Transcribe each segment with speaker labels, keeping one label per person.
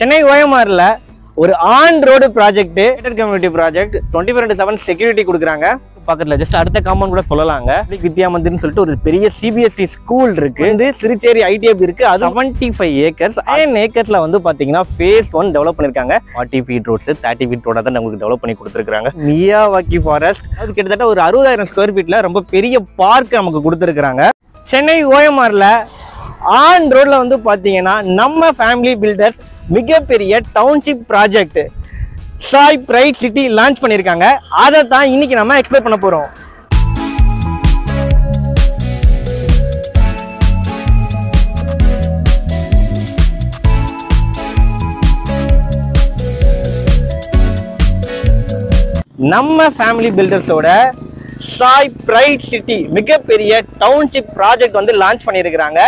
Speaker 1: சென்னை ஓஎம்ஆர்ல ஒரு on road project community project 24/7 security கொடுக்குறாங்க. பக்கத்துல ஜஸ்ட் அடுத்த காம்பவுண்ட் கூட சொல்லலாங்க. வித்யா மந்திர்னு சொல்லிட்டு ஒரு பெரிய சிபிஎஸ்இ ஸ்கூல் இருக்கு. வந்து திருச்சேரி ஐடிஎப் இருக்கு. அது 75 ஏக்கர்ஸ். 9 ஏக்கர்ஸ்ல வந்து பாத்தீங்கன்னா phase 1 டெவலப் பண்ணிருக்காங்க. 40 ஃபீட் ரோட்ஸ் 30 ஃபீட் ரோட தான் உங்களுக்கு டெவலப் பண்ணி கொடுத்துருக்காங்க. மியாவாக்கி ஃபாரஸ்ட் அது கிட்டத்தட்ட ஒரு 60,000 ஸ்கொயர் ஃபீட்ல ரொம்ப பெரிய பார்க் நமக்கு கொடுத்துருக்காங்க. சென்னை ஓஎம்ஆர்ல ஆன் ரோட்ல வந்து பாத்தீங்கன்னா நம்ம ஃபேமிலி பில்டர் மிகப்பெரிய township project Sai bright city launch பண்ணியிருக்காங்க. அதை தான் இன்னைக்கு நம்ம எக்ஸ்ப்ளோர் பண்ண போறோம். நம்ம ஃபேமிலி பில்டர்ஸோட சாய் பிரைட் சிட்டி மிகப்பெரிய டவுன்ஷிப் ப்ராஜெக்ட் வந்து லான்ச் பண்ணியிருக்கிறாங்க.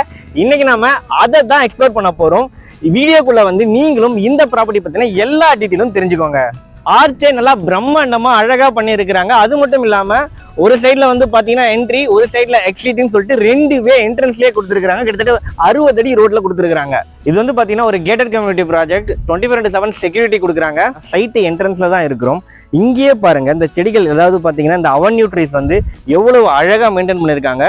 Speaker 1: இன்னைக்கு நம்ம அதை தான் எக்ஸ்ப்ளோர் பண்ண போறோம். வீடியோக்குள்ள வந்து நீங்களும் இந்த ப்ராப்பர்ட்டி பத்தின எல்லா டீட்டெயிலும் தெரிஞ்சுக்கோங்க. ஆர்ச்சே நல்லா பிரம்மாண்டமா அழகா பண்ணியிருக்கிறாங்க. அது மட்டும் இல்லாம ஒரு சைட்ல வந்து பாத்தீங்கன்னா என்ட்ரி, ஒரு சைட்ல எக்ஸிட்னு சொல்லிட்டு 2 வே என்ட்ரன்ஸ்லயே கொடுத்துருக்காங்க. கிட்டத்தட்ட 60 அடி ரோட்ல கொடுத்துருக்காங்க. இது வந்து பாத்தீங்கன்னா ஒரு கேட்டட் கம்யூனிட்டி ப்ராஜெக்ட் 24/7 செக்யூரிட்டி கொடுக்குறாங்க. சைட் என்ட்ரன்ஸ்ல தான் இருக்கிறோம். இங்கேயே பாருங்க இந்த செடிகள், அதாவது பாத்தீங்கன்னா இந்த அவென்யூ ட்ரீஸ் வந்து எவ்வளவு அழகா மெயின்டைன் பண்ணிருக்காங்க.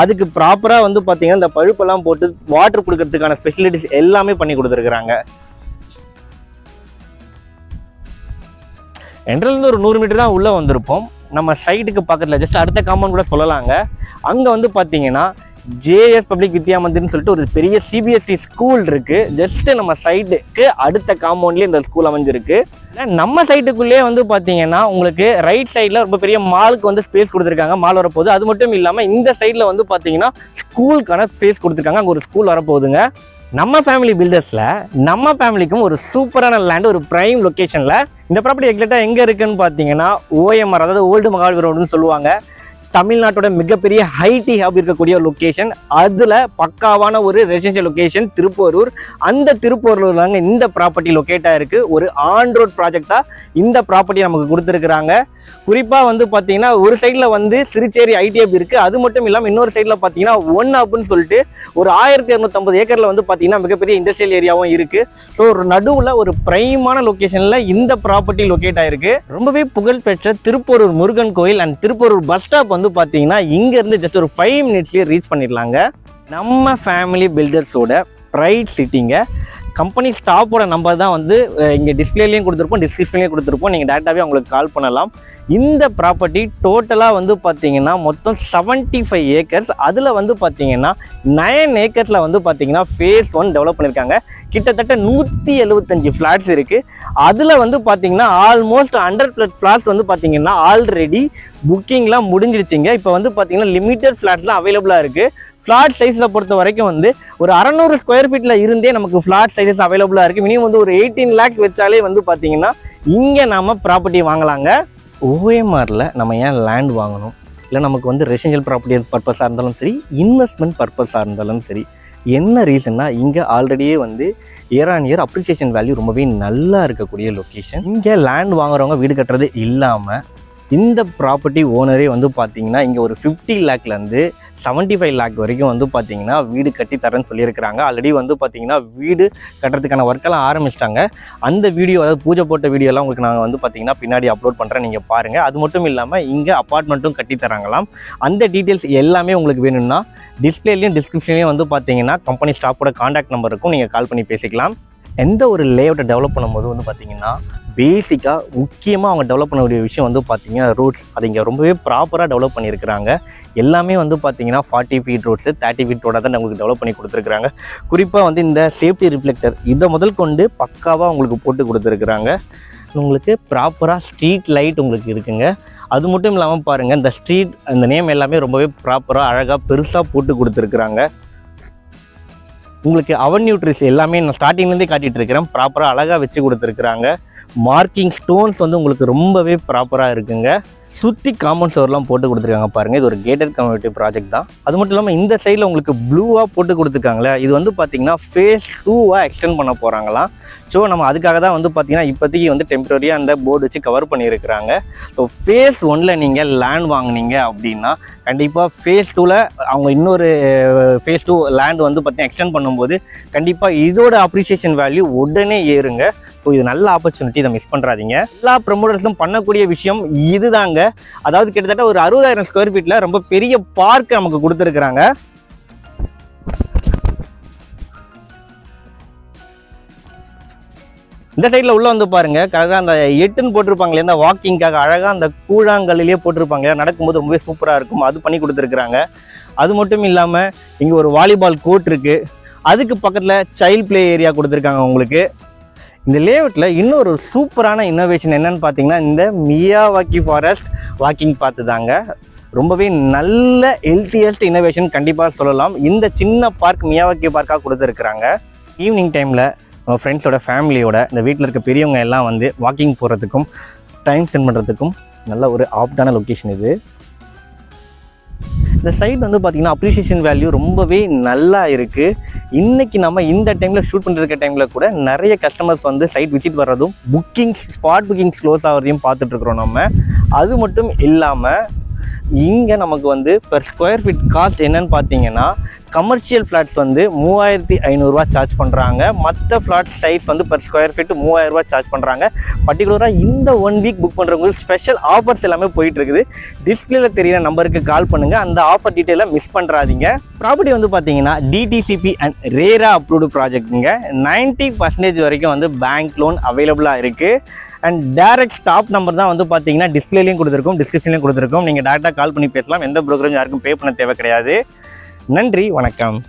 Speaker 1: அதுக்கு ப்ராப்பரா வந்து பாத்தீங்கன்னா இந்த பழுப்பெல்லாம் போட்டு வாட்டர் கொடுக்கறதுக்கான ஸ்பெசிலிட்டிஸ் எல்லாமே பண்ணி கொடுத்துருக்காங்க. என்ட்ரன்ஸ்ல ஒரு 100 மீட்டர் தான் உள்ள வந்திருப்போம். நம்ம சைட்டுக்கு பக்கத்துல ஜஸ்ட் அடுத்த காம்பவுண்ட் கூட சொல்லலாங்க. அங்க வந்து பாத்தீங்கன்னா ஜேஎஸ் பப்ளிக் வித்யா மந்திர்னு சொல்லிட்டு ஒரு பெரிய சிபிஎஸ்இ ஸ்கூல் இருக்கு. ஜஸ்ட் நம்ம சைட்டுக்கு அடுத்த காம்பவுண்ட்லயே இந்த ஸ்கூல் அமைஞ்சிருக்கு. நம்ம சைட்டுக்குள்ளேயே வந்து பாத்தீங்கன்னா உங்களுக்கு ரைட் சைட்ல ரொம்ப பெரிய மாலுக்கு வந்து ஸ்பேஸ் கொடுத்துருக்காங்க. மால் வரப்போகுது. அது மட்டும் இல்லாம இந்த சைட்ல வந்து பாத்தீங்கன்னா ஸ்கூலுக்கான ஸ்பேஸ் கொடுத்துருக்காங்க. அங்க ஒரு ஸ்கூல் வரப்போகுதுங்க. நம்ம ஃபேமிலி பில்டர்ஸ்ல நம்ம ஃபேமிலிக்கும் ஒரு சூப்பரான லேண்ட், ஒரு பிரைம் லொகேஷன்ல இந்த ப்ராப்பர்ட்டி எக்ஸாக்டா எங்க இருக்குன்னு பாத்தீங்கன்னா ஓஎம்ஆர், அதாவது ஓல்டு மகால் ரோடுன்னு சொல்லுவாங்க. தமிழ்நாட்டோட மிகப்பெரிய ஹைடி ஹப் இருக்கக்கூடிய லொகேஷன். அதுல பக்காவான ஒரு ரெசிடென்ஷியல் லொகேஷன் திருப்போரூர். அந்த திருப்போரூர்ல இந்த ப்ராப்பர்ட்டி லொகேட்டா இருக்கு. ஒரு ஆன் ரோட் ப்ராஜெக்டா இந்த ப்ராப்பர்ட்டி நமக்கு கொடுத்துருக்காங்க. குறிப்பா வந்து பாத்தீங்கன்னா ஒரு சைட்ல வந்து திருச்சேரி ஐடிஎப் இருக்கு. அது மட்டும் இல்லாம இன்னொரு சைட்ல பாத்தீங்கன்னா ஒன் ஹப்னு சொல்லிட்டு ஒரு 1250 ஏக்கர்ல வந்து பாத்தீங்கன்னா மிகப்பெரிய இண்டஸ்ட்ரியல் ஏரியாவும் இருக்கு. ஸோ ஒரு நடுவுல ஒரு பிரைமான லொகேஷன்ல இந்த ப்ராப்பர்ட்டி லொகேட் ஆயிருக்கு. ரொம்பவே புகழ்பெற்ற திருப்போரூர் முருகன் கோயில் அண்ட் திருப்போரூர் பஸ் ஸ்டாப் வந்து பாத்தீங்கன்னா இங்க இருந்து ஜஸ்ட் ஒரு 5 மினிட்ஸ்லயே ரீச் பண்ணிடலாங்க. நம்ம ஃபேமிலி பில்டர்ஸோட பிரைட் சிட்டிங்க. கம்பெனி ஸ்டாஃபோட நம்பர் தான் வந்து இங்கே டிஸ்பிளேலையும் கொடுத்துருப்போம், டிஸ்கிரிப்ஷன்லேயும் கொடுத்துருப்போம். நீங்கள் டேரெக்டாகவே அவங்களுக்கு கால் பண்ணலாம். இந்த ப்ராப்பர்ட்டி டோட்டலாக வந்து பார்த்தீங்கன்னா மொத்தம் 75 ஏக்கர்ஸ். அதில் வந்து பார்த்தீங்கன்னா 9 ஏக்கர்ஸில் வந்து பார்த்தீங்கன்னா phase 1 டெவலப் பண்ணியிருக்காங்க. கிட்டத்தட்ட 175 ஃப்ளாட்ஸ் இருக்குது. அதில் வந்து பார்த்தீங்கன்னா ஆல்மோஸ்ட் 100+ ஃப்ளாட்ஸ் வந்து பார்த்தீங்கன்னா ஆல்ரெடி புக்கிங்லாம் முடிஞ்சிடுச்சிங்க. இப்போ வந்து பார்த்தீங்கன்னா லிமிட்டட் ஃப்ளாட்ஸ்லாம் அவைலபிளாக இருக்குது. ஃப்ளாட் சைஸில் பொறுத்த வரைக்கும் வந்து ஒரு 600 ஸ்கொயர் ஃபீட்டில் இருந்தே நமக்கு ஃப்ளாட் சைஸஸ் அவைலபிளாக இருக்குது. மினிமம் வந்து ஒரு 18 lakhs வச்சாலே வந்து பார்த்தீங்கன்னா இங்கே நம்ம ப்ராப்பர்ட்டி வாங்கலாங்க. ஓஎம்ஆரில் நம்ம ஏன் லேண்ட் வாங்கணும், இல்லை நமக்கு வந்து ரெசிடென்ஷியல் ப்ராப்பர்ட்டி பர்பஸாக இருந்தாலும் சரி, இன்வெஸ்ட்மெண்ட் பர்பஸாக இருந்தாலும் சரி, என்ன ரீசன்னா இங்கே ஆல்ரெடியே வந்து year on year appreciation value ரொம்பவே நல்லா இருக்கக்கூடிய லொக்கேஷன். இங்கே லேண்ட் வாங்குறவங்க வீடு கட்டுறது இல்லாமல் இந்த ப்ராப்பர்ட்டி ஓனரே வந்து பார்த்தீங்கன்னா இங்கே ஒரு 50 lakhலேருந்து 75 lakh வரைக்கும் வந்து பார்த்தீங்கன்னா வீடு கட்டி தரேன்னு சொல்லியிருக்கிறாங்க. ஆல்ரெடி வந்து பார்த்தீங்கன்னா வீடு கட்டுறதுக்கான ஒர்க்கெல்லாம் ஆரம்பிச்சிட்டாங்க. அந்த வீடியோ, அதாவது பூஜை போட்ட வீடியோலாம் உங்களுக்கு நாங்கள் வந்து பார்த்தீங்கன்னா பின்னாடி அப்லோட் பண்ணுறேன், நீங்கள் பாருங்கள். அது மட்டும் இல்லாமல் இங்கே அப்பார்ட்மெண்ட்டும் கட்டி தராங்களாம். அந்த டீட்டெயில்ஸ் எல்லாமே உங்களுக்கு வேணும்னா டிஸ்பிளேலையும் டிஸ்கிரிப்ஷன்லையும் வந்து பார்த்தீங்கன்னா கம்பெனி ஸ்டாஃபோட கான்டாக்ட் நம்பர் இருக்கும், நீங்கள் கால் பண்ணி பேசிக்கலாம். எந்த ஒரு லேஅவுட்டை டெவலப் பண்ணும்போது வந்து பார்த்தீங்கன்னா பேசிக்காக முக்கியமாக அவங்க டெவலப் பண்ணக்கூடிய விஷயம் வந்து பார்த்தீங்கன்னா ரோட்ஸ். அது இங்கே ரொம்பவே ப்ராப்பராக டெவலப் பண்ணியிருக்கிறாங்க. எல்லாமே வந்து பார்த்தீங்கன்னா 40 ஃபீட் ரோட்ஸ் 30 ஃபீட் ரோடாக தான் உங்களுக்கு டெவலப் பண்ணி கொடுத்துருக்குறாங்க. குறிப்பாக வந்து இந்த சேஃப்டி ரிஃப்ளெக்டர் இதை முதல் கொண்டு பக்காவாக உங்களுக்கு போட்டு கொடுத்துருக்குறாங்க. உங்களுக்கு ப்ராப்பராக ஸ்ட்ரீட் லைட் உங்களுக்கு இருக்குங்க. அது மட்டும் இல்லாமல் பாருங்கள், இந்த ஸ்ட்ரீட் அந்த நேம் எல்லாமே ரொம்பவே ப்ராப்பராக அழகாக பெருசாக போட்டு கொடுத்துருக்குறாங்க. உங்களுக்கு அவென்யூ ட்ரீஸ் எல்லாமே நான் ஸ்டார்டிங்லேருந்தே காட்டிகிட்டு இருக்கிறேன். ப்ராப்பராக அழகாக வச்சு கொடுத்துருக்குறாங்க. மார்க்கிங் ஸ்டோன்ஸ் வந்து உங்களுக்கு ரொம்பவே ப்ராப்பராக இருக்குங்க. சுற்றி காம்பவுண்ட் சுவர்லாம் போட்டு கொடுத்துருக்காங்க பாருங்கள். இது ஒரு கேட்டட் கம்யூனிட்டி ப்ராஜெக்ட் தான். அது மட்டும் இல்லாமல் இந்த சைடில் உங்களுக்கு ப்ளூவாக போட்டு கொடுத்துருக்காங்களே, இது வந்து பார்த்திங்கன்னா ஃபேஸ் 2 எக்ஸ்டெண்ட் பண்ண போகிறாங்களாம். ஸோ நம்ம அதுக்காக தான் வந்து பார்த்திங்கன்னா இப்போதைக்கு வந்து டெம்பரரியாக அந்த போர்டு வச்சு கவர் பண்ணியிருக்கிறாங்க. ஸோ ஃபேஸ் 1 நீங்கள் லேண்ட் வாங்கினீங்க அப்படின்னா கண்டிப்பாக ஃபேஸ் 2 அவங்க இன்னொரு ஃபேஸ் 2 லேண்ட் வந்து பார்த்திங்கன்னா எக்ஸ்டெண்ட் பண்ணும்போது கண்டிப்பாக இதோட அப்ரிசியேஷன் வேல்யூ உடனே ஏறுங்க. ஸோ இது நல்ல ஆப்பர்ச்சுனிட்டி, இதை மிஸ் பண்ணுறாதீங்க. எல்லா ப்ரமோட்டர்ஸும் பண்ணக்கூடிய விஷயம் இதுதாங்க. அதாவது கிட்டத்தட்ட ஒரு 60,000 ஸ்கொயர் ஃபீட்டில் ரொம்ப பெரிய பார்க் நமக்கு கொடுத்துருக்குறாங்க. இந்த சைடில் உள்ள வந்து பாருங்க, கரெக்டாக அந்த 8ன்னு போட்டிருப்பாங்களே, இந்த வாக்கிங்காக அழகாக அந்த கூழாங்கல்லிலே போட்டிருப்பாங்க, நடக்கும்போது ரொம்பவே சூப்பராக இருக்கும். அது பண்ணி கொடுத்துருக்குறாங்க. அது மட்டும் இல்லாமல் இங்கே ஒரு வாலிபால் கோர்ட் இருக்குது. அதுக்கு பக்கத்தில் சைல்ட் பிளே ஏரியா கொடுத்துருக்காங்க உங்களுக்கு. இந்த லேஅவுட்டில் இன்னொரு சூப்பரான இன்னோவேஷன் என்னன்னு பார்த்தீங்கன்னா, இந்த மியாவாக்கி ஃபாரஸ்ட் வாக்கிங் பார்த்து தாங்க. ரொம்பவே நல்ல ஹெல்த்தியஸ்ட் இன்னோவேஷன் கண்டிப்பாக சொல்லலாம். இந்த சின்ன பார்க் மியாவாக்கி பார்க்காக கொடுத்துருக்குறாங்க. ஈவினிங் டைமில் நம்ம ஃப்ரெண்ட்ஸோட ஃபேமிலியோட இந்த வீட்டில் இருக்க பெரியவங்க எல்லாம் வந்து வாக்கிங் போகிறதுக்கும் டைம் ஸ்பெண்ட் பண்ணுறதுக்கும் நல்ல ஒரு ஆப்டான லொக்கேஷன் இது. இந்த சைட் வந்து பார்த்திங்கன்னா அப்ரிசியேஷன் வேல்யூ ரொம்பவே நல்லா இருக்குது. இன்றைக்கி நம்ம இந்த டைமில் ஷூட் பண்ணிருக்க டைமில் கூட நிறைய கஸ்டமர்ஸ் வந்து சைட் விசிட் வர்றதும் ஸ்பாட் புக்கிங்ஸ் க்ளோஸ் ஆகிறதையும் பார்த்துட்ருக்குறோம் நம்ம. அது மட்டும் இல்லாமல் இங்கே நமக்கு வந்து பெர் ஸ்கொயர் ஃபீட் காஸ்ட் என்னன்னு பார்த்தீங்கன்னா, கமர்ஷியல் ஃப்ளாட்ஸ் வந்து 3500 சார்ஜ் பண்ணுறாங்க. மற்ற ஃப்ளாட் சைட்ஸ் வந்து பெர் ஸ்கொயர் ஃபீட் 3000 சார்ஜ் பண்ணுறாங்க. பர்டிகுலராக இந்த 1 வீக் புக் பண்ணுறவங்களுக்கு ஸ்பெஷல் ஆஃபர்ஸ் எல்லாமே போயிட்டுருக்குது. டிஸ்பிளேல தெரியிற நம்பருக்கு கால் பண்ணுங்கள், அந்த ஆஃபர் டீட்டெயிலை மிஸ் பண்ணுறாதீங்க. ப்ராப்பர்ட்டி வந்து பார்த்தீங்கன்னா டிடிசிபி அண்ட் ரேரா அப்ரூவ்டு ப்ராஜெக்ட்டுங்க. 90% வரைக்கும் வந்து பேங்க் லோன் அவைலபிளாக இருக்குது. அண்ட் டேரக்ட் ஸ்டாப் நம்பர் தான் வந்து பார்த்தீங்கன்னா டிஸ்பிளேலையும் கொடுத்துருக்கோம், டிஸ்கிரிப்ஷன்லையும் கொடுத்துருக்கோம். நீங்கள் டேரெக்டாக கால் பண்ணி பேசலாம். எந்த ப்ரோக்கரும் யாருக்கும் பே பண்ண தேவை கிடையாது. நன்றி, வணக்கம்.